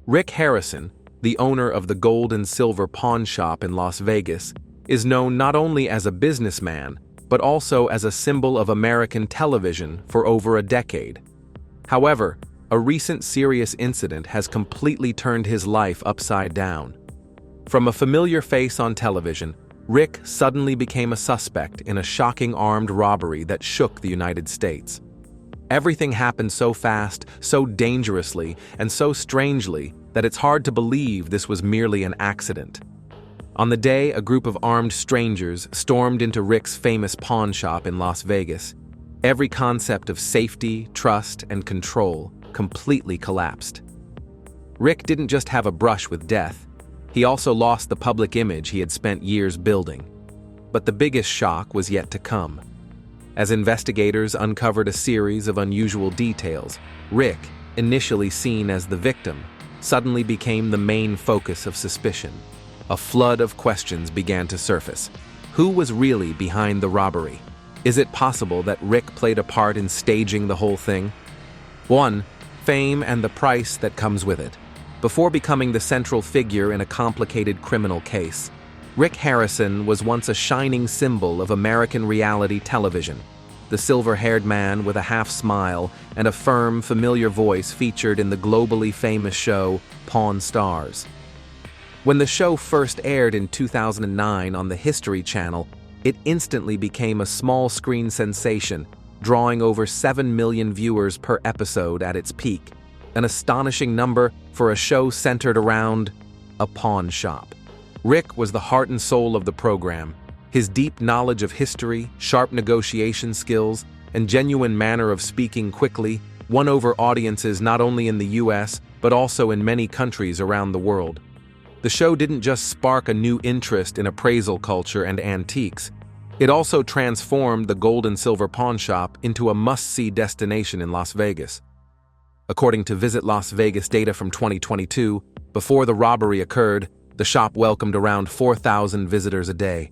Rick Harrison, the owner of the gold and silver pawn shop in Las Vegas, is known not only as a businessman, but also as a symbol of American television for over a decade. However, a recent serious incident has completely turned his life upside down. From a familiar face on television, Rick suddenly became a suspect in a shocking armed robbery that shook the United States. Everything happened so fast, so dangerously, and so strangely that it's hard to believe this was merely an accident. On the day a group of armed strangers stormed into Rick's famous pawn shop in Las Vegas, every concept of safety, trust, and control completely collapsed. Rick didn't just have a brush with death, he also lost the public image he had spent years building. But the biggest shock was yet to come. As investigators uncovered a series of unusual details, Rick, initially seen as the victim, suddenly became the main focus of suspicion. A flood of questions began to surface. Who was really behind the robbery? Is it possible that Rick played a part in staging the whole thing? 1. Fame and the price that comes with it. Before becoming the central figure in a complicated criminal case, Rick Harrison was once a shining symbol of American reality television. The silver-haired man with a half-smile and a firm, familiar voice featured in the globally famous show Pawn Stars. When the show first aired in 2009 on the History Channel, it instantly became a small-screen sensation, drawing over 7 million viewers per episode at its peak, an astonishing number for a show centered around a pawn shop. Rick was the heart and soul of the program. His deep knowledge of history, sharp negotiation skills, and genuine manner of speaking quickly won over audiences not only in the US, but also in many countries around the world. The show didn't just spark a new interest in appraisal culture and antiques, it also transformed the gold and silver pawn shop into a must-see destination in Las Vegas. According to Visit Las Vegas data from 2022, before the robbery occurred, the shop welcomed around 4,000 visitors a day.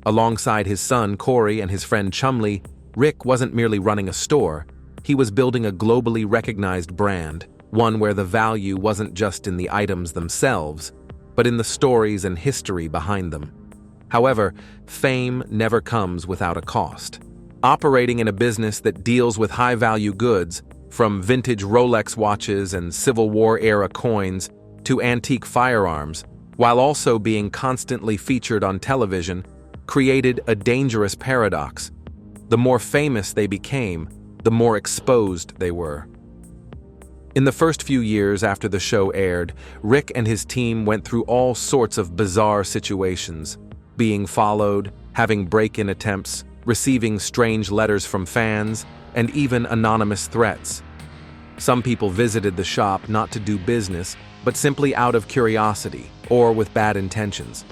Alongside his son, Corey, and his friend Chumley, Rick wasn't merely running a store, he was building a globally recognized brand, one where the value wasn't just in the items themselves, but in the stories and history behind them. However, fame never comes without a cost. Operating in a business that deals with high-value goods, from vintage Rolex watches and Civil War-era coins to antique firearms, while also being constantly featured on television, created a dangerous paradox. The more famous they became, the more exposed they were. In the first few years after the show aired, Rick and his team went through all sorts of bizarre situations, being followed, having break-in attempts, receiving strange letters from fans, and even anonymous threats. Some people visited the shop not to do business, but simply out of curiosity or with bad intentions.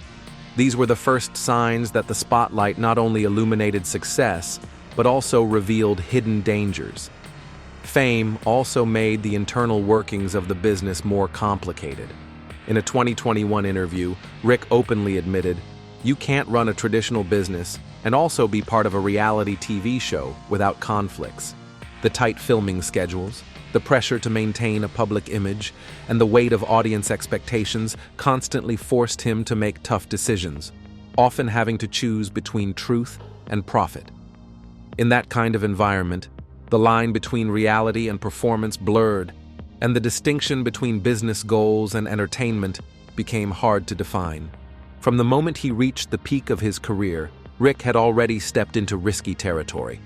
These were the first signs that the spotlight not only illuminated success, but also revealed hidden dangers. Fame also made the internal workings of the business more complicated. In a 2021 interview, Rick openly admitted, "You can't run a traditional business and also be part of a reality TV show without conflicts. The tight filming schedules, the pressure to maintain a public image, and the weight of audience expectations constantly forced him to make tough decisions, often having to choose between truth and profit. In that kind of environment, the line between reality and performance blurred, and the distinction between business goals and entertainment became hard to define. From the moment he reached the peak of his career, Rick had already stepped into risky territory,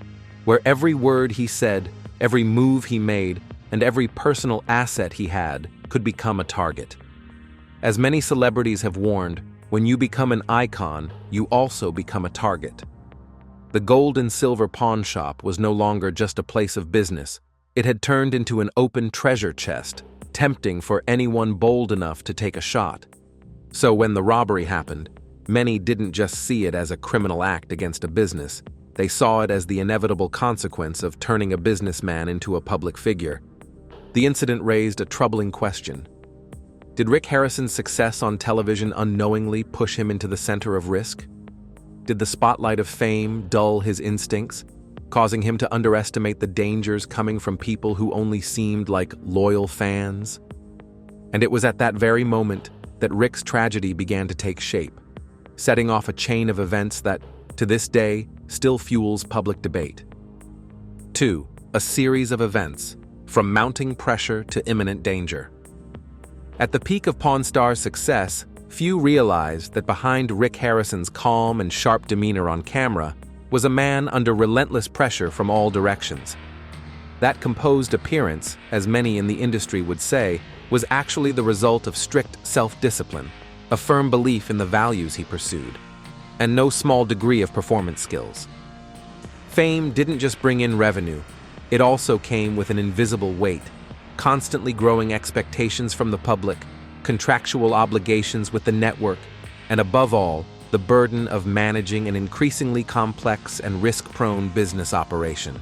where every word he said, every move he made, and every personal asset he had could become a target. As many celebrities have warned, when you become an icon, you also become a target. The gold and silver pawn shop was no longer just a place of business. It had turned into an open treasure chest, tempting for anyone bold enough to take a shot. So when the robbery happened, many didn't just see it as a criminal act against a business. They saw it as the inevitable consequence of turning a businessman into a public figure. The incident raised a troubling question. Did Rick Harrison's success on television unknowingly push him into the center of risk? Did the spotlight of fame dull his instincts, causing him to underestimate the dangers coming from people who only seemed like loyal fans? And it was at that very moment that Rick's tragedy began to take shape, setting off a chain of events that, to this day, still fuels public debate. 2. A series of events, from mounting pressure to imminent danger. At the peak of Pawn Star's success, few realized that behind Rick Harrison's calm and sharp demeanor on camera was a man under relentless pressure from all directions. That composed appearance, as many in the industry would say, was actually the result of strict self-discipline, a firm belief in the values he pursued, and no small degree of performance skills. Fame didn't just bring in revenue, it also came with an invisible weight, constantly growing expectations from the public, contractual obligations with the network, and above all, the burden of managing an increasingly complex and risk-prone business operation.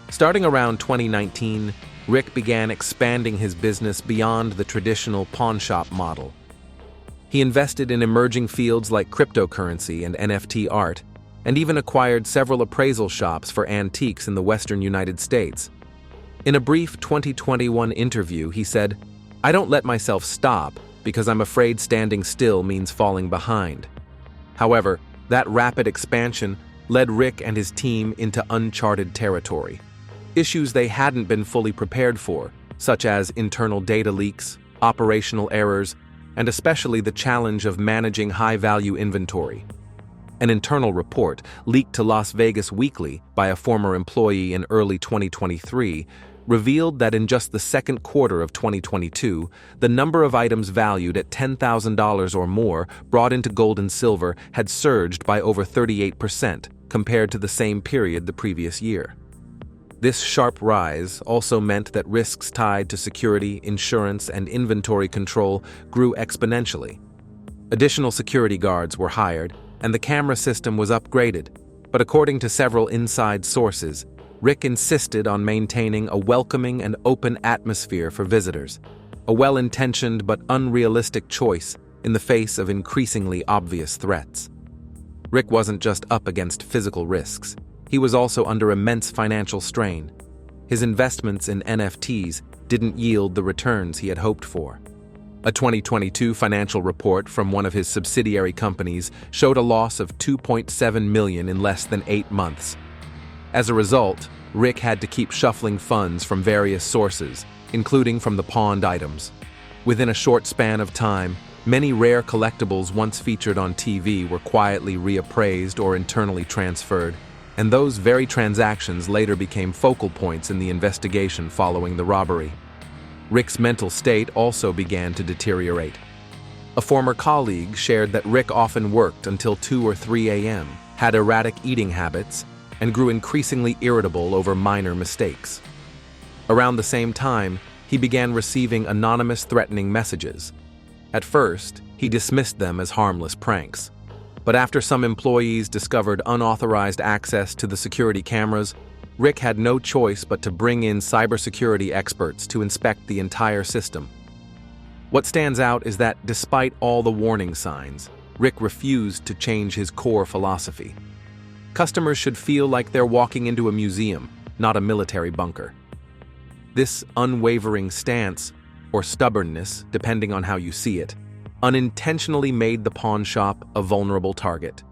Starting around 2019, Rick began expanding his business beyond the traditional pawnshop model. He invested in emerging fields like cryptocurrency and NFT art, and even acquired several appraisal shops for antiques in the western United States. In a brief 2021 interview, he said, "I don't let myself stop because I'm afraid standing still means falling behind." However, that rapid expansion led Rick and his team into uncharted territory. Issues they hadn't been fully prepared for, such as internal data leaks, operational errors, and especially the challenge of managing high-value inventory. An internal report, leaked to Las Vegas Weekly by a former employee in early 2023, revealed that in just the second quarter of 2022, the number of items valued at $10,000 or more brought into gold and silver had surged by over 38% compared to the same period the previous year. This sharp rise also meant that risks tied to security, insurance, and inventory control grew exponentially. Additional security guards were hired, and the camera system was upgraded, but according to several inside sources, Rick insisted on maintaining a welcoming and open atmosphere for visitors, a well-intentioned but unrealistic choice in the face of increasingly obvious threats. Rick wasn't just up against physical risks, he was also under immense financial strain. His investments in NFTs didn't yield the returns he had hoped for. A 2022 financial report from one of his subsidiary companies showed a loss of $2.7 million in less than 8 months. As a result, Rick had to keep shuffling funds from various sources, including from the pawned items. Within a short span of time, many rare collectibles once featured on TV were quietly reappraised or internally transferred, and those very transactions later became focal points in the investigation following the robbery. Rick's mental state also began to deteriorate. A former colleague shared that Rick often worked until 2 or 3 a.m., had erratic eating habits, and grew increasingly irritable over minor mistakes. Around the same time, he began receiving anonymous threatening messages. At first, he dismissed them as harmless pranks. But after some employees discovered unauthorized access to the security cameras, Rick had no choice but to bring in cybersecurity experts to inspect the entire system. What stands out is that despite all the warning signs, Rick refused to change his core philosophy. Customers should feel like they're walking into a museum, not a military bunker. This unwavering stance, or stubbornness, depending on how you see it, unintentionally made the pawn shop a vulnerable target.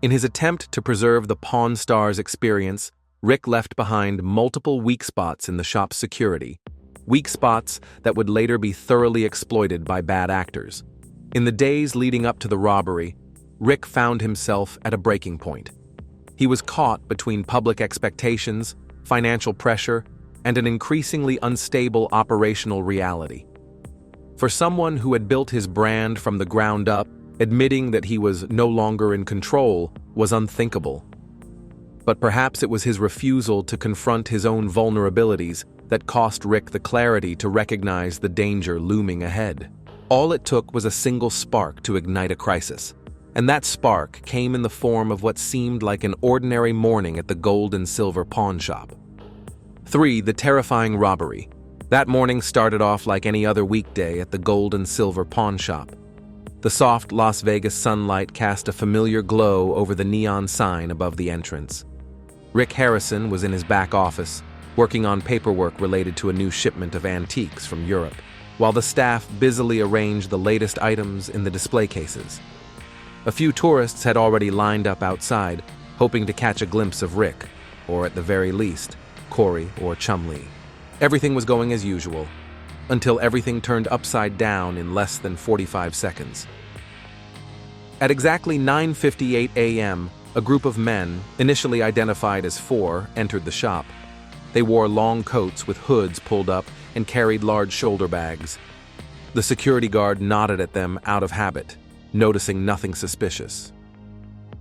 In his attempt to preserve the Pawn Stars experience, Rick left behind multiple weak spots in the shop's security, weak spots that would later be thoroughly exploited by bad actors. In the days leading up to the robbery, Rick found himself at a breaking point. He was caught between public expectations, financial pressure, and an increasingly unstable operational reality. For someone who had built his brand from the ground up, admitting that he was no longer in control was unthinkable. But perhaps it was his refusal to confront his own vulnerabilities that cost Rick the clarity to recognize the danger looming ahead. All it took was a single spark to ignite a crisis. And that spark came in the form of what seemed like an ordinary morning at the gold and silver pawn shop. 3. The terrifying robbery. That morning started off like any other weekday at the gold and silver pawn shop. The soft Las Vegas sunlight cast a familiar glow over the neon sign above the entrance. Rick Harrison was in his back office, working on paperwork related to a new shipment of antiques from Europe. while the staff busily arranged the latest items in the display cases. A few tourists had already lined up outside, hoping to catch a glimpse of Rick, or at the very least, Corey or Chumlee. Everything was going as usual, until everything turned upside down in less than 45 seconds. At exactly 9:58 a.m., a group of men, initially identified as 4, entered the shop. They wore long coats with hoods pulled up and carried large shoulder bags. The security guard nodded at them out of habit, noticing nothing suspicious.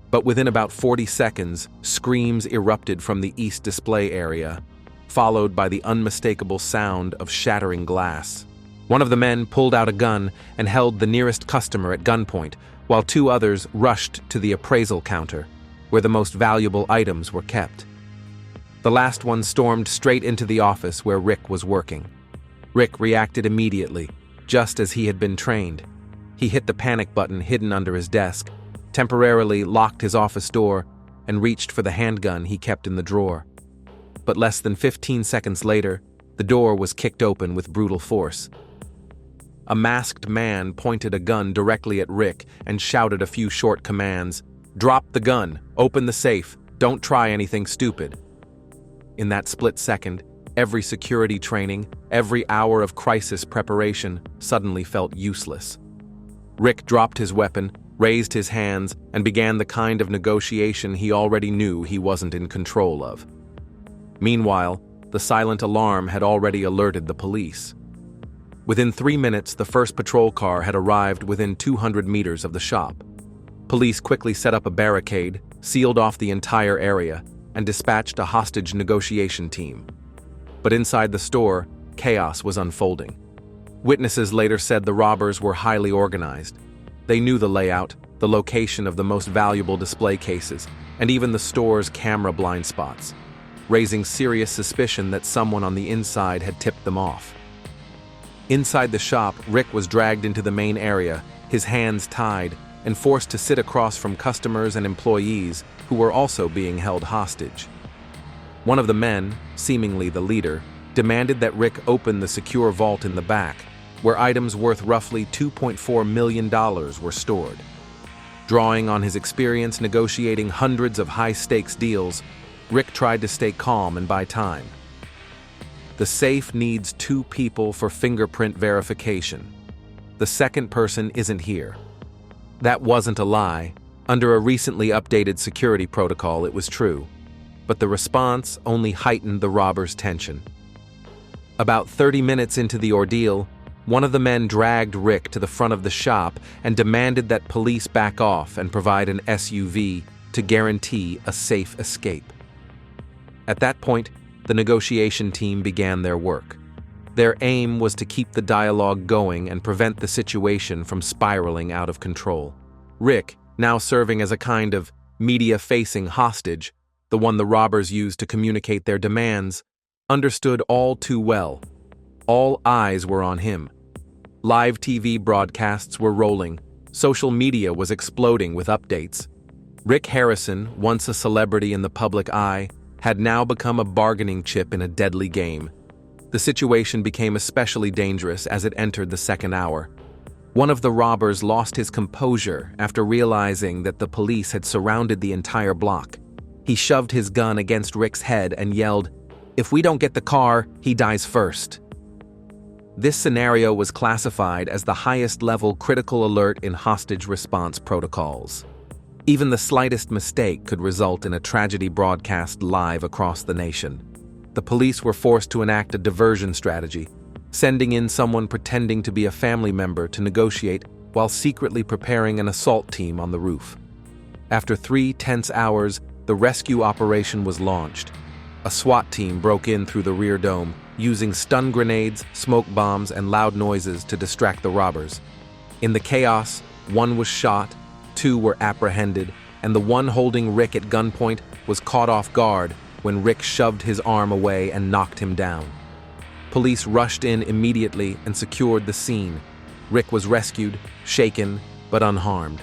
But within about 40 seconds, screams erupted from the east display area, followed by the unmistakable sound of shattering glass. One of the men pulled out a gun and held the nearest customer at gunpoint, while 2 others rushed to the appraisal counter, where the most valuable items were kept. The last one stormed straight into the office where Rick was working. Rick reacted immediately, just as he had been trained. He hit the panic button hidden under his desk, temporarily locked his office door, and reached for the handgun he kept in the drawer. But less than 15 seconds later, the door was kicked open with brutal force. A masked man pointed a gun directly at Rick and shouted a few short commands. "Drop the gun, open the safe, don't try anything stupid." In that split second, every security training, every hour of crisis preparation suddenly felt useless. Rick dropped his weapon, raised his hands, and began the kind of negotiation he already knew he wasn't in control of. Meanwhile, the silent alarm had already alerted the police. Within 3 minutes, the first patrol car had arrived within 200 meters of the shop. Police quickly set up a barricade, sealed off the entire area, and dispatched a hostage negotiation team. But inside the store, chaos was unfolding. Witnesses later said the robbers were highly organized. They knew the layout, the location of the most valuable display cases, and even the store's camera blind spots, raising serious suspicion that someone on the inside had tipped them off. Inside the shop, Rick was dragged into the main area, his hands tied, and forced to sit across from customers and employees who were also being held hostage. One of the men, seemingly the leader, demanded that Rick open the secure vault in the back, where items worth roughly $2.4 million were stored. Drawing on his experience negotiating hundreds of high-stakes deals, Rick tried to stay calm and buy time. The safe needs 2 people for fingerprint verification. The second person isn't here. That wasn't a lie. Under a recently updated security protocol, it was true. But the response only heightened the robbers' tension. About 30 minutes into the ordeal, one of the men dragged Rick to the front of the shop and demanded that police back off and provide an SUV to guarantee a safe escape. At that point, the negotiation team began their work. Their aim was to keep the dialogue going and prevent the situation from spiraling out of control. Rick, now serving as a kind of media-facing hostage, the one the robbers used to communicate their demands, understood all too well. All eyes were on him. Live TV broadcasts were rolling. Social media was exploding with updates. Rick Harrison, once a celebrity in the public eye, had now become a bargaining chip in a deadly game. The situation became especially dangerous as it entered the second hour. One of the robbers lost his composure after realizing that the police had surrounded the entire block. He shoved his gun against Rick's head and yelled, "If we don't get the car, he dies first." This scenario was classified as the highest-level critical alert in hostage response protocols. Even the slightest mistake could result in a tragedy broadcast live across the nation. The police were forced to enact a diversion strategy, sending in someone pretending to be a family member to negotiate while secretly preparing an assault team on the roof. After 3 tense hours, the rescue operation was launched. A SWAT team broke in through the rear dome, using stun grenades, smoke bombs, and loud noises to distract the robbers. In the chaos, 1 was shot, 2 were apprehended, and the one holding Rick at gunpoint was caught off guard when Rick shoved his arm away and knocked him down. Police rushed in immediately and secured the scene. Rick was rescued, shaken, but unharmed.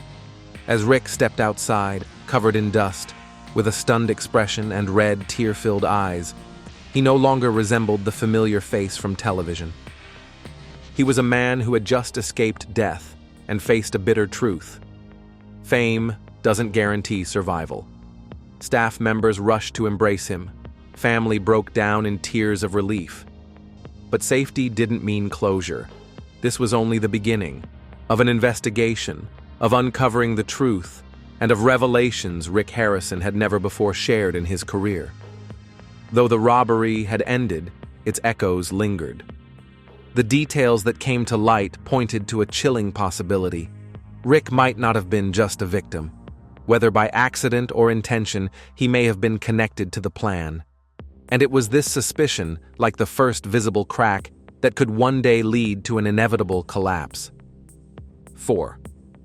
As Rick stepped outside, covered in dust, with a stunned expression and red, tear-filled eyes, he no longer resembled the familiar face from television. He was a man who had just escaped death and faced a bitter truth. Fame doesn't guarantee survival. Staff members rushed to embrace him. Family broke down in tears of relief. But safety didn't mean closure. This was only the beginning of an investigation, of uncovering the truth, and of revelations Rick Harrison had never before shared in his career. Though the robbery had ended, its echoes lingered. The details that came to light pointed to a chilling possibility. Rick might not have been just a victim. Whether by accident or intention, he may have been connected to the plan. And it was this suspicion, like the first visible crack, that could one day lead to an inevitable collapse. 4.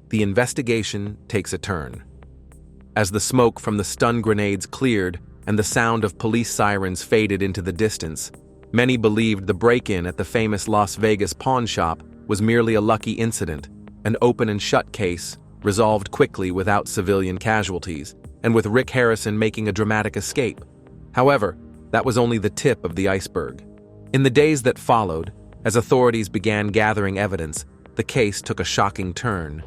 The investigation takes a turn. As the smoke from the stun grenades cleared and the sound of police sirens faded into the distance, many believed the break-in at the famous Las Vegas pawn shop was merely a lucky incident, an open-and-shut case resolved quickly without civilian casualties, and with Rick Harrison making a dramatic escape. However, that was only the tip of the iceberg. In the days that followed, as authorities began gathering evidence, the case took a shocking turn.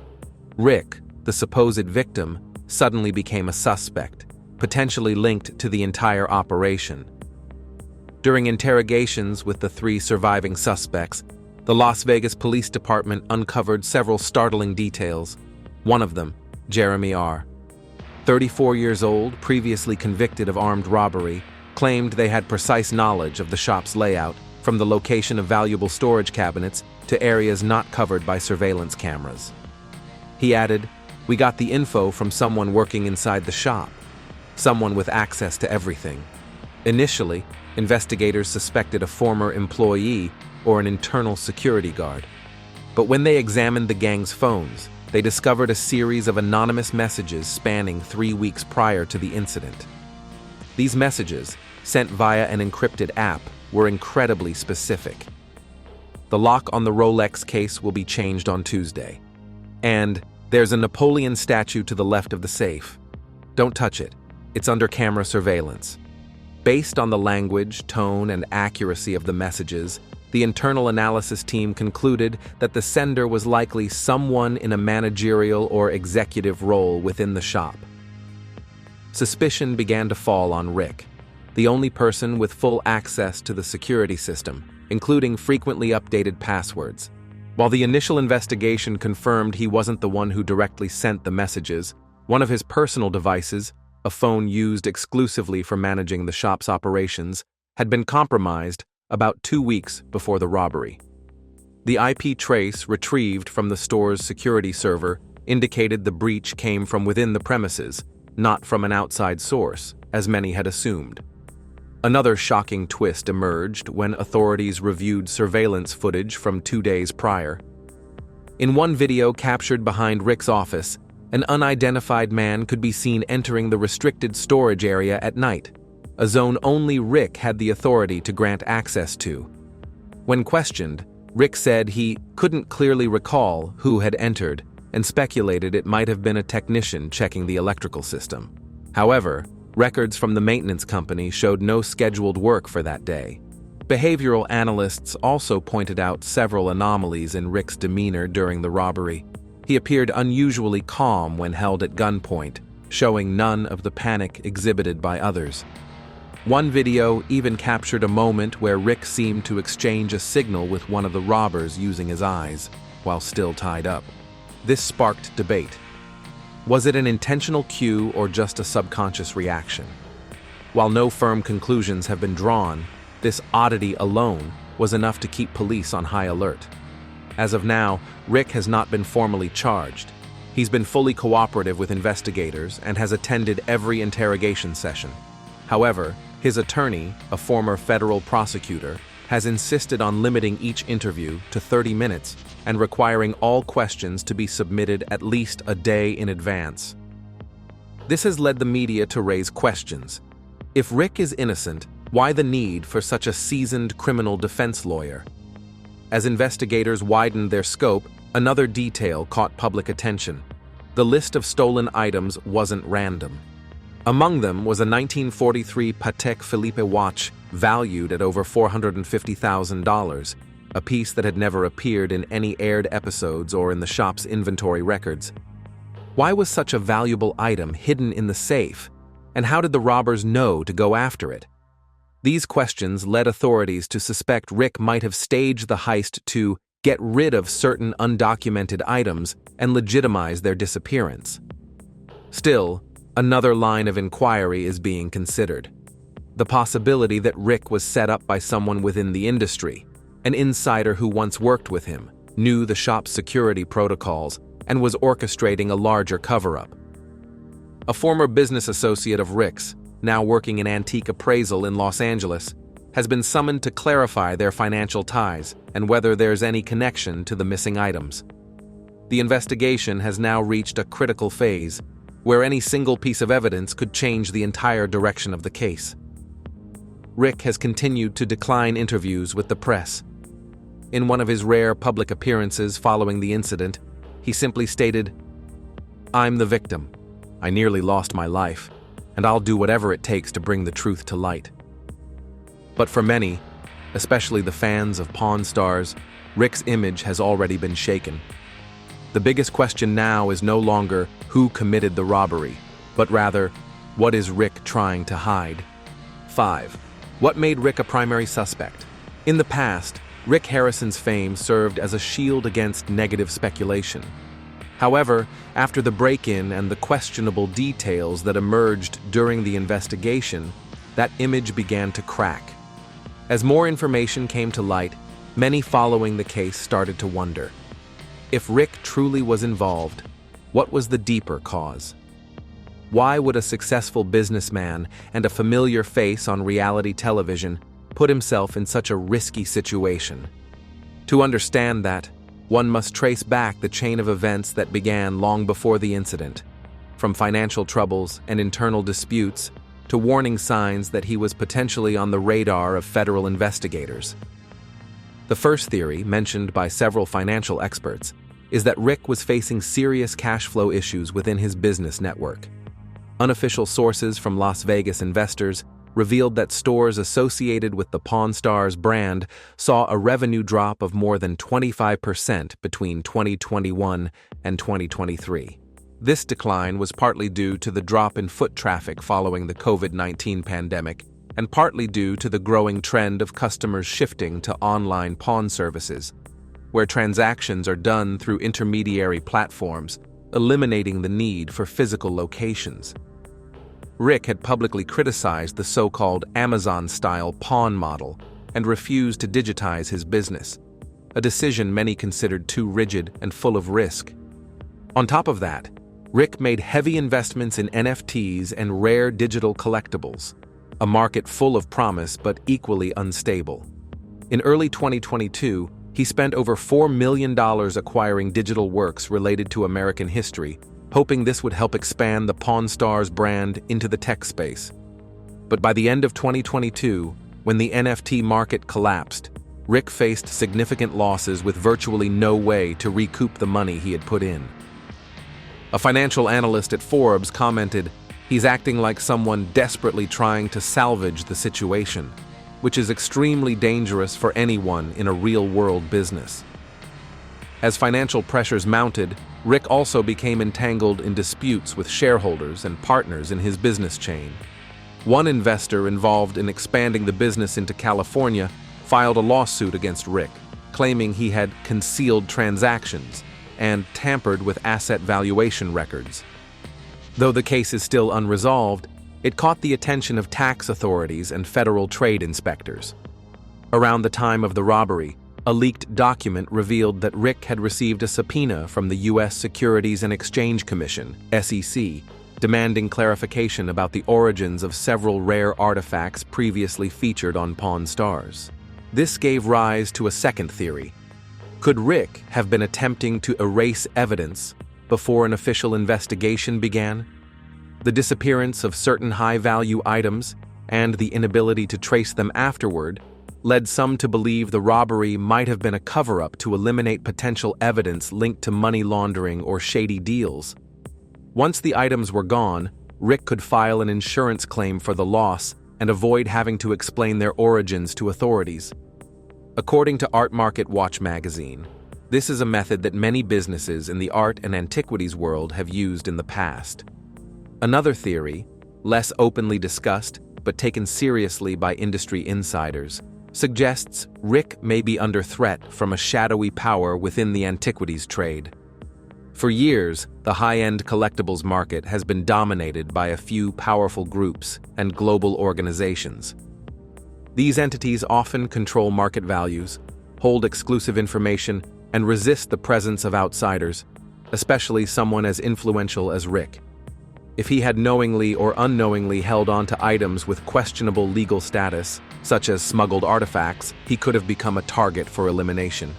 Rick, the supposed victim, suddenly became a suspect, potentially linked to the entire operation. During interrogations with the 3 surviving suspects, the Las Vegas Police Department uncovered several startling details. One of them, Jeremy R., 34 years old, previously convicted of armed robbery, claimed they had precise knowledge of the shop's layout, from the location of valuable storage cabinets to areas not covered by surveillance cameras. He added, "We got the info from someone working inside the shop, someone with access to everything." Initially, investigators suspected a former employee or an internal security guard. But when they examined the gang's phones, they discovered a series of anonymous messages spanning 3 weeks prior to the incident. These messages, sent via an encrypted app, were incredibly specific. The lock on the Rolex case will be changed on Tuesday. And there's a Napoleon statue to the left of the safe. Don't touch it. It's under camera surveillance. Based on the language, tone, and accuracy of the messages, the internal analysis team concluded that the sender was likely someone in a managerial or executive role within the shop. Suspicion began to fall on Rick, the only person with full access to the security system, including frequently updated passwords. While the initial investigation confirmed he wasn't the one who directly sent the messages, one of his personal devices, a phone used exclusively for managing the shop's operations, had been compromised about 2 weeks before the robbery. The IP trace retrieved from the store's security server indicated the breach came from within the premises, not from an outside source, as many had assumed. Another shocking twist emerged when authorities reviewed surveillance footage from 2 days prior. In one video captured behind Rick's office, an unidentified man could be seen entering the restricted storage area at night, a zone only Rick had the authority to grant access to. When questioned, Rick said he couldn't clearly recall who had entered and speculated it might have been a technician checking the electrical system. However, records from the maintenance company showed no scheduled work for that day. Behavioral analysts also pointed out several anomalies in Rick's demeanor during the robbery. He appeared unusually calm when held at gunpoint, showing none of the panic exhibited by others. One video even captured a moment where Rick seemed to exchange a signal with one of the robbers using his eyes, while still tied up. This sparked debate. Was it an intentional cue or just a subconscious reaction? While no firm conclusions have been drawn, this oddity alone was enough to keep police on high alert. As of now, Rick has not been formally charged. He's been fully cooperative with investigators and has attended every interrogation session. However, his attorney, a former federal prosecutor, has insisted on limiting each interview to 30 minutes and requiring all questions to be submitted at least a day in advance. This has led the media to raise questions. If Rick is innocent, why the need for such a seasoned criminal defense lawyer? As investigators widened their scope, another detail caught public attention. The list of stolen items wasn't random. Among them was a 1943 Patek Philippe watch valued at over $450,000, a piece that had never appeared in any aired episodes or in the shop's inventory records. Why was such a valuable item hidden in the safe, and how did the robbers know to go after it? These questions led authorities to suspect Rick might have staged the heist to get rid of certain undocumented items and legitimize their disappearance. Still, another line of inquiry is being considered. The possibility that Rick was set up by someone within the industry, an insider who once worked with him, knew the shop's security protocols, and was orchestrating a larger cover-up. A former business associate of Rick's, now working in antique appraisal in Los Angeles, has been summoned to clarify their financial ties and whether there's any connection to the missing items. The investigation has now reached a critical phase, where any single piece of evidence could change the entire direction of the case. Rick has continued to decline interviews with the press. In one of his rare public appearances following the incident, he simply stated, "I'm the victim. I nearly lost my life, and I'll do whatever it takes to bring the truth to light." But for many, especially the fans of Pawn Stars, Rick's image has already been shaken. The biggest question now is no longer who committed the robbery, but rather, what is Rick trying to hide? 5. What made Rick a primary suspect? In the past, Rick Harrison's fame served as a shield against negative speculation. However, after the break-in and the questionable details that emerged during the investigation, that image began to crack. As more information came to light, many following the case started to wonder. If Rick truly was involved, what was the deeper cause? Why would a successful businessman and a familiar face on reality television put himself in such a risky situation? To understand that, one must trace back the chain of events that began long before the incident, from financial troubles and internal disputes to warning signs that he was potentially on the radar of federal investigators. The first theory, mentioned by several financial experts, is that Rick was facing serious cash flow issues within his business network. Unofficial sources from Las Vegas investors revealed that stores associated with the Pawn Stars brand saw a revenue drop of more than 25% between 2021 and 2023. This decline was partly due to the drop in foot traffic following the COVID-19 pandemic, and partly due to the growing trend of customers shifting to online pawn services, where transactions are done through intermediary platforms, eliminating the need for physical locations. Rick had publicly criticized the so-called Amazon-style pawn model and refused to digitize his business, a decision many considered too rigid and full of risk. On top of that, Rick made heavy investments in NFTs and rare digital collectibles, a market full of promise but equally unstable. In early 2022, he spent over $4 million acquiring digital works related to American history, hoping this would help expand the Pawn Stars brand into the tech space. But by the end of 2022, when the NFT market collapsed, Rick faced significant losses with virtually no way to recoup the money he had put in. A financial analyst at Forbes commented, "He's acting like someone desperately trying to salvage the situation, which is extremely dangerous for anyone in a real-world business." As financial pressures mounted, Rick also became entangled in disputes with shareholders and partners in his business chain. One investor involved in expanding the business into California filed a lawsuit against Rick, claiming he had concealed transactions and tampered with asset valuation records. Though the case is still unresolved, it caught the attention of tax authorities and federal trade inspectors. Around the time of the robbery, a leaked document revealed that Rick had received a subpoena from the U.S. Securities and Exchange Commission, SEC, demanding clarification about the origins of several rare artifacts previously featured on Pawn Stars. This gave rise to a second theory. Could Rick have been attempting to erase evidence before an official investigation began? The disappearance of certain high-value items and the inability to trace them afterward led some to believe the robbery might have been a cover-up to eliminate potential evidence linked to money laundering or shady deals. Once the items were gone, Rick could file an insurance claim for the loss and avoid having to explain their origins to authorities. According to Art Market Watch magazine, this is a method that many businesses in the art and antiquities world have used in the past. Another theory, less openly discussed but taken seriously by industry insiders, suggests Rick may be under threat from a shadowy power within the antiquities trade. For years, the high-end collectibles market has been dominated by a few powerful groups and global organizations. These entities often control market values, hold exclusive information, and resist the presence of outsiders, especially someone as influential as Rick. If he had knowingly or unknowingly held on to items with questionable legal status, such as smuggled artifacts, he could have become a target for elimination.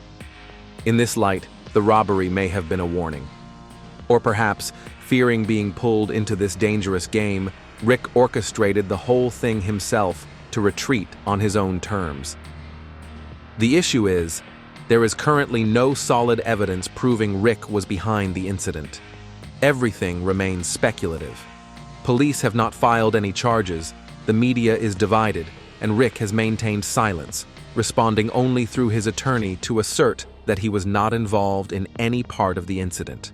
In this light, the robbery may have been a warning. Or perhaps, fearing being pulled into this dangerous game, Rick orchestrated the whole thing himself to retreat on his own terms. The issue is, there is currently no solid evidence proving Rick was behind the incident. Everything remains speculative. Police have not filed any charges, the media is divided, and Rick has maintained silence, responding only through his attorney to assert that he was not involved in any part of the incident.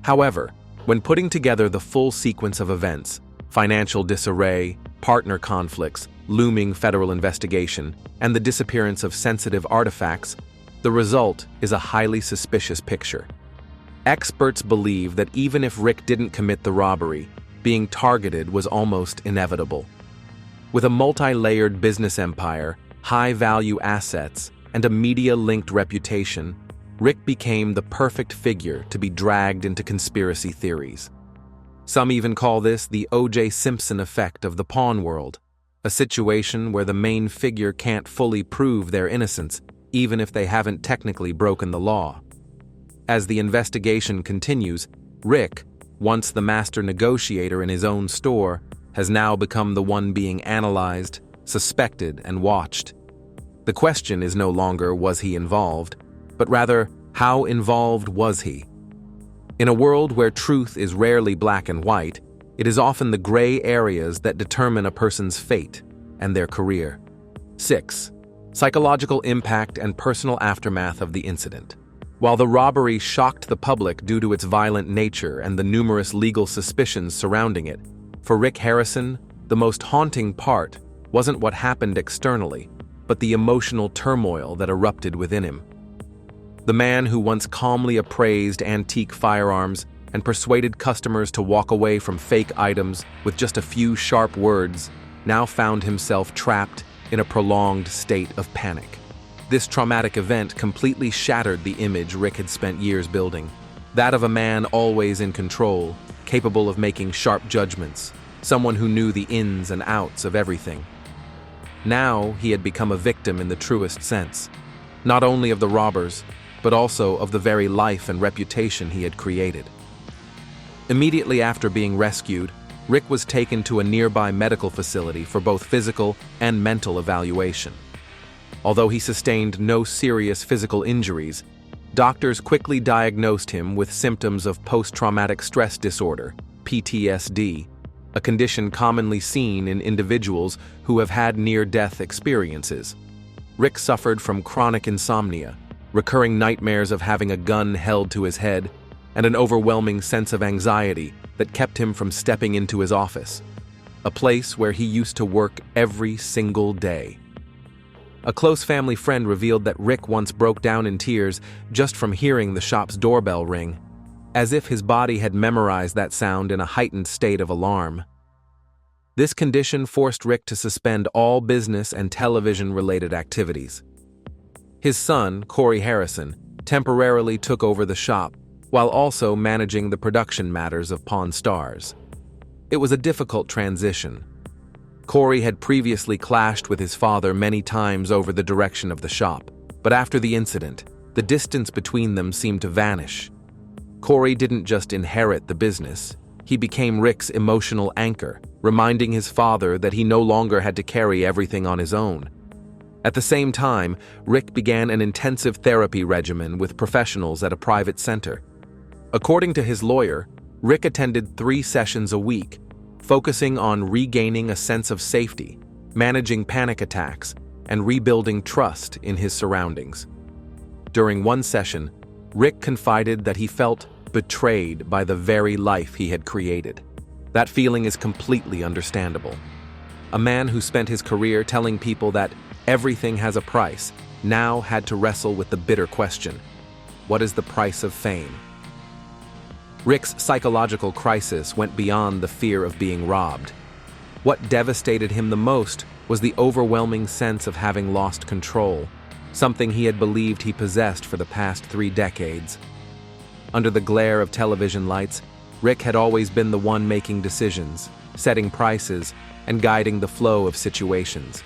However, when putting together the full sequence of events, financial disarray, partner conflicts, looming federal investigation, and the disappearance of sensitive artifacts, the result is a highly suspicious picture. Experts believe that even if Rick didn't commit the robbery, being targeted was almost inevitable. With a multi-layered business empire, high-value assets, and a media-linked reputation, Rick became the perfect figure to be dragged into conspiracy theories. Some even call this the O.J. Simpson effect of the pawn world, a situation where the main figure can't fully prove their innocence, even if they haven't technically broken the law. As the investigation continues, Rick, once the master negotiator in his own store, has now become the one being analyzed, suspected, and watched. The question is no longer was he involved, but rather how involved was he? In a world where truth is rarely black and white, it is often the gray areas that determine a person's fate and their career. 6. Psychological impact and personal aftermath of the incident. While the robbery shocked the public due to its violent nature and the numerous legal suspicions surrounding it, for Rick Harrison, the most haunting part wasn't what happened externally, but the emotional turmoil that erupted within him. The man who once calmly appraised antique firearms and persuaded customers to walk away from fake items with just a few sharp words now found himself trapped in a prolonged state of panic. This traumatic event completely shattered the image Rick had spent years building, that of a man always in control, capable of making sharp judgments, someone who knew the ins and outs of everything. Now he had become a victim in the truest sense, not only of the robbers, but also of the very life and reputation he had created. Immediately after being rescued, Rick was taken to a nearby medical facility for both physical and mental evaluation. Although he sustained no serious physical injuries, doctors quickly diagnosed him with symptoms of post-traumatic stress disorder, PTSD, a condition commonly seen in individuals who have had near-death experiences. Rick suffered from chronic insomnia, recurring nightmares of having a gun held to his head, and an overwhelming sense of anxiety that kept him from stepping into his office, a place where he used to work every single day. A close family friend revealed that Rick once broke down in tears just from hearing the shop's doorbell ring, as if his body had memorized that sound in a heightened state of alarm. This condition forced Rick to suspend all business and television-related activities. His son, Corey Harrison, temporarily took over the shop, while also managing the production matters of Pawn Stars. It was a difficult transition. Corey had previously clashed with his father many times over the direction of the shop, but after the incident, the distance between them seemed to vanish. Corey didn't just inherit the business, he became Rick's emotional anchor, reminding his father that he no longer had to carry everything on his own. At the same time, Rick began an intensive therapy regimen with professionals at a private center. According to his lawyer, Rick attended 3 sessions a week, focusing on regaining a sense of safety, managing panic attacks, and rebuilding trust in his surroundings. During one session, Rick confided that he felt betrayed by the very life he had created. That feeling is completely understandable. A man who spent his career telling people that everything has a price now had to wrestle with the bitter question: what is the price of fame? Rick's psychological crisis went beyond the fear of being robbed. What devastated him the most was the overwhelming sense of having lost control, something he had believed he possessed for the past 3 decades. Under the glare of television lights, Rick had always been the one making decisions, setting prices, and guiding the flow of situations.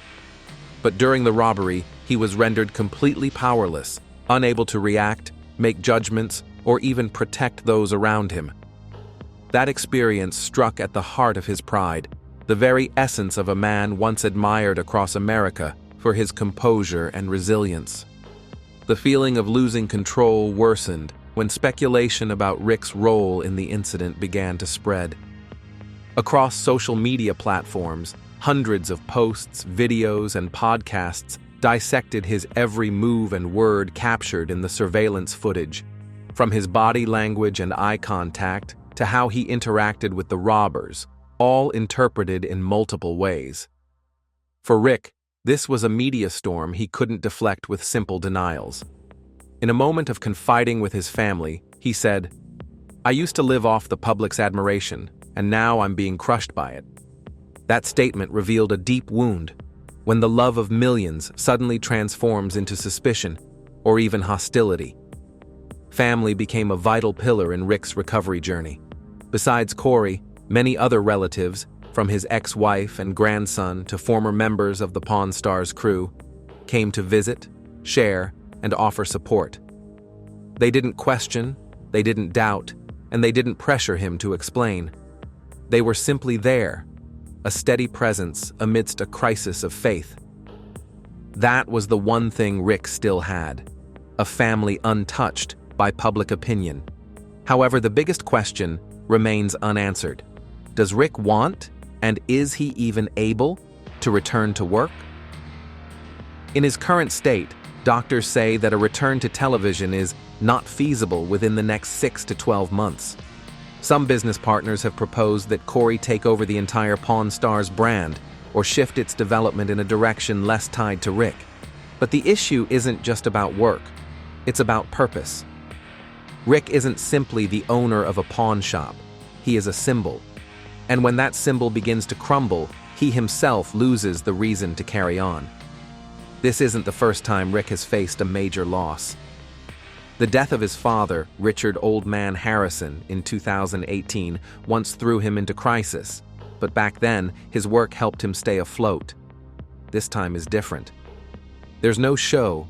But during the robbery, he was rendered completely powerless, unable to react, make judgments, or even protect those around him. That experience struck at the heart of his pride, the very essence of a man once admired across America for his composure and resilience. The feeling of losing control worsened when speculation about Rick's role in the incident began to spread. Across social media platforms, hundreds of posts, videos, and podcasts dissected his every move and word captured in the surveillance footage, from his body language and eye contact to how he interacted with the robbers, all interpreted in multiple ways. For Rick, this was a media storm he couldn't deflect with simple denials. In a moment of confiding with his family, he said, "I used to live off the public's admiration, and now I'm being crushed by it." That statement revealed a deep wound, when the love of millions suddenly transforms into suspicion or even hostility. Family became a vital pillar in Rick's recovery journey. Besides Corey, many other relatives, from his ex-wife and grandson to former members of the Pawn Stars crew, came to visit, share, and offer support. They didn't question, they didn't doubt, and they didn't pressure him to explain. They were simply there, a steady presence amidst a crisis of faith. That was the one thing Rick still had, a family untouched by public opinion. However, the biggest question remains unanswered. Does Rick want, and is he even able, to return to work? In his current state, doctors say that a return to television is not feasible within the next 6 to 12 months. Some business partners have proposed that Corey take over the entire Pawn Stars brand or shift its development in a direction less tied to Rick. But the issue isn't just about work, it's about purpose. Rick isn't simply the owner of a pawn shop, he is a symbol. And when that symbol begins to crumble, he himself loses the reason to carry on. This isn't the first time Rick has faced a major loss. The death of his father, Richard "Old Man" Harrison, in 2018 once threw him into crisis, but back then, his work helped him stay afloat. This time is different. There's no show,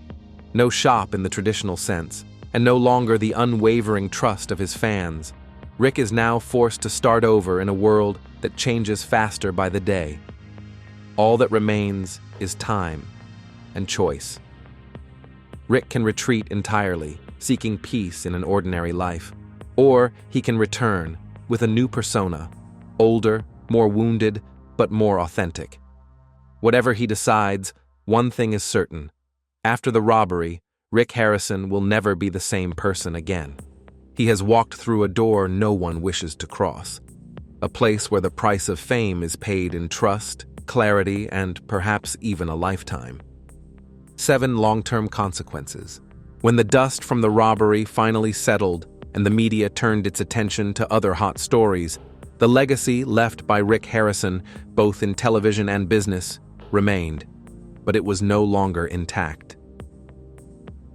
no shop in the traditional sense, and no longer the unwavering trust of his fans. Rick is now forced to start over in a world that changes faster by the day. All that remains is time and choice. Rick can retreat entirely, seeking peace in an ordinary life. Or he can return with a new persona, older, more wounded, but more authentic. Whatever he decides, one thing is certain. After the robbery, Rick Harrison will never be the same person again. He has walked through a door no one wishes to cross. A place where the price of fame is paid in trust, clarity, and perhaps even a lifetime. 7 long-term consequences. When the dust from the robbery finally settled and the media turned its attention to other hot stories, the legacy left by Rick Harrison, both in television and business, remained, but it was no longer intact.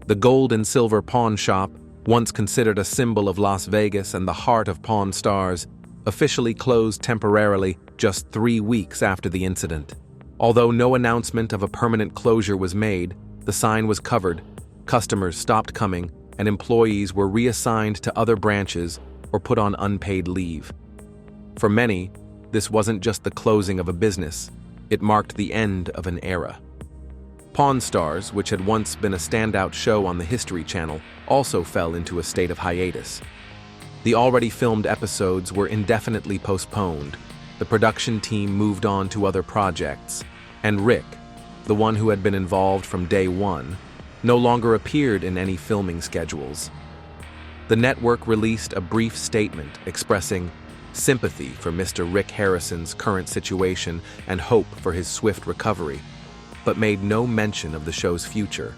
The gold and silver pawn shop, once considered a symbol of Las Vegas and the heart of Pawn Stars, officially closed temporarily just 3 weeks after the incident. Although no announcement of a permanent closure was made, the sign was covered, customers stopped coming, and employees were reassigned to other branches or put on unpaid leave. For many, this wasn't just the closing of a business, it marked the end of an era. Pawn Stars, which had once been a standout show on the History Channel, also fell into a state of hiatus. The already filmed episodes were indefinitely postponed, the production team moved on to other projects, and Rick, the one who had been involved from day one, no longer appeared in any filming schedules. The network released a brief statement expressing sympathy for Mr. Rick Harrison's current situation and hope for his swift recovery, but made no mention of the show's future.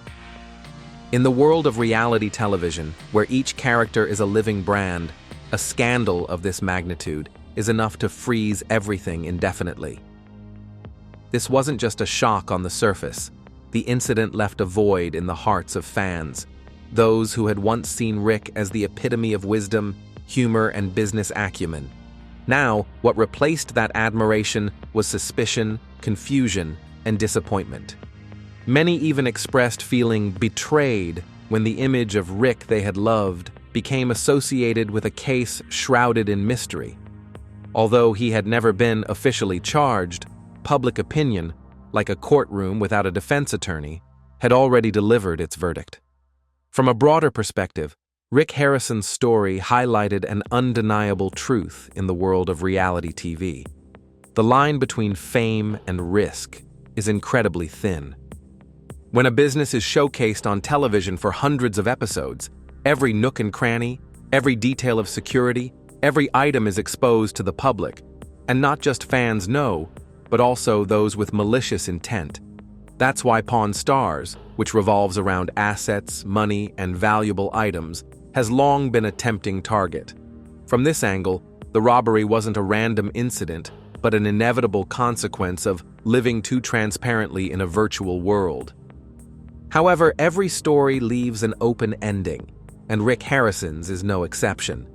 In the world of reality television, where each character is a living brand, a scandal of this magnitude is enough to freeze everything indefinitely. This wasn't just a shock on the surface. The incident left a void in the hearts of fans, those who had once seen Rick as the epitome of wisdom, humor, and business acumen. Now, what replaced that admiration was suspicion, confusion, and disappointment. Many even expressed feeling betrayed when the image of Rick they had loved became associated with a case shrouded in mystery. Although he had never been officially charged, public opinion, like a courtroom without a defense attorney, had already delivered its verdict. From a broader perspective, Rick Harrison's story highlighted an undeniable truth in the world of reality TV. The line between fame and risk is incredibly thin. When a business is showcased on television for hundreds of episodes, every nook and cranny, every detail of security, every item is exposed to the public, and not just fans know, but also those with malicious intent. That's why Pawn Stars, which revolves around assets, money, and valuable items, has long been a tempting target. From this angle, the robbery wasn't a random incident, but an inevitable consequence of living too transparently in a virtual world. However, every story leaves an open ending, and Rick Harrison's is no exception.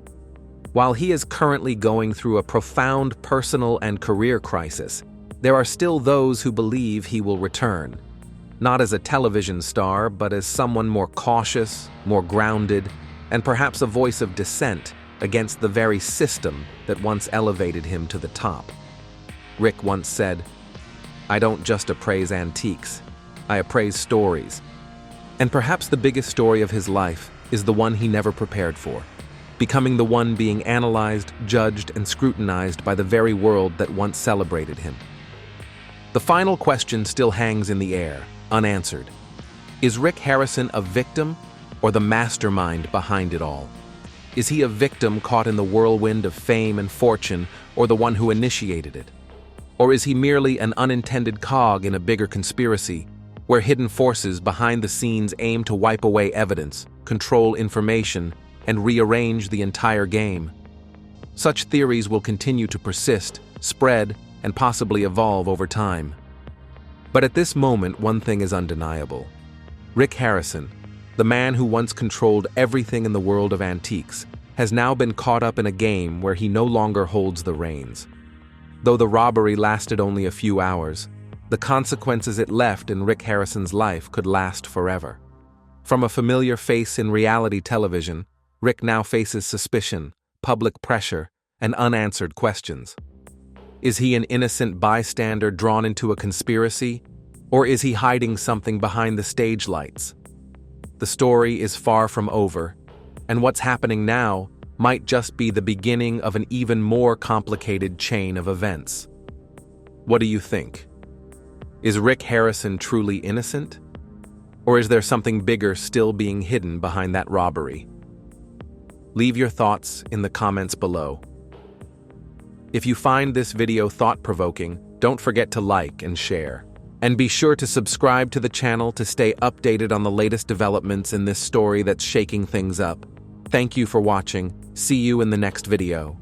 While he is currently going through a profound personal and career crisis, there are still those who believe he will return, not as a television star, but as someone more cautious, more grounded, and perhaps a voice of dissent against the very system that once elevated him to the top. Rick once said, "I don't just appraise antiques, I appraise stories." And perhaps the biggest story of his life is the one he never prepared for, becoming the one being analyzed, judged, and scrutinized by the very world that once celebrated him. The final question still hangs in the air, unanswered. Is Rick Harrison a victim or the mastermind behind it all? Is he a victim caught in the whirlwind of fame and fortune, or the one who initiated it? Or is he merely an unintended cog in a bigger conspiracy, where hidden forces behind the scenes aim to wipe away evidence, control information, and rearrange the entire game? Such theories will continue to persist, spread, and possibly evolve over time. But at this moment, one thing is undeniable. Rick Harrison, the man who once controlled everything in the world of antiques, has now been caught up in a game where he no longer holds the reins. Though the robbery lasted only a few hours, the consequences it left in Rick Harrison's life could last forever. From a familiar face in reality television, Rick now faces suspicion, public pressure, and unanswered questions. Is he an innocent bystander drawn into a conspiracy, or is he hiding something behind the stage lights? The story is far from over, and what's happening now might just be the beginning of an even more complicated chain of events. What do you think? Is Rick Harrison truly innocent? Or is there something bigger still being hidden behind that robbery? Leave your thoughts in the comments below. If you find this video thought-provoking, don't forget to like and share. And be sure to subscribe to the channel to stay updated on the latest developments in this story that's shaking things up. Thank you for watching. See you in the next video.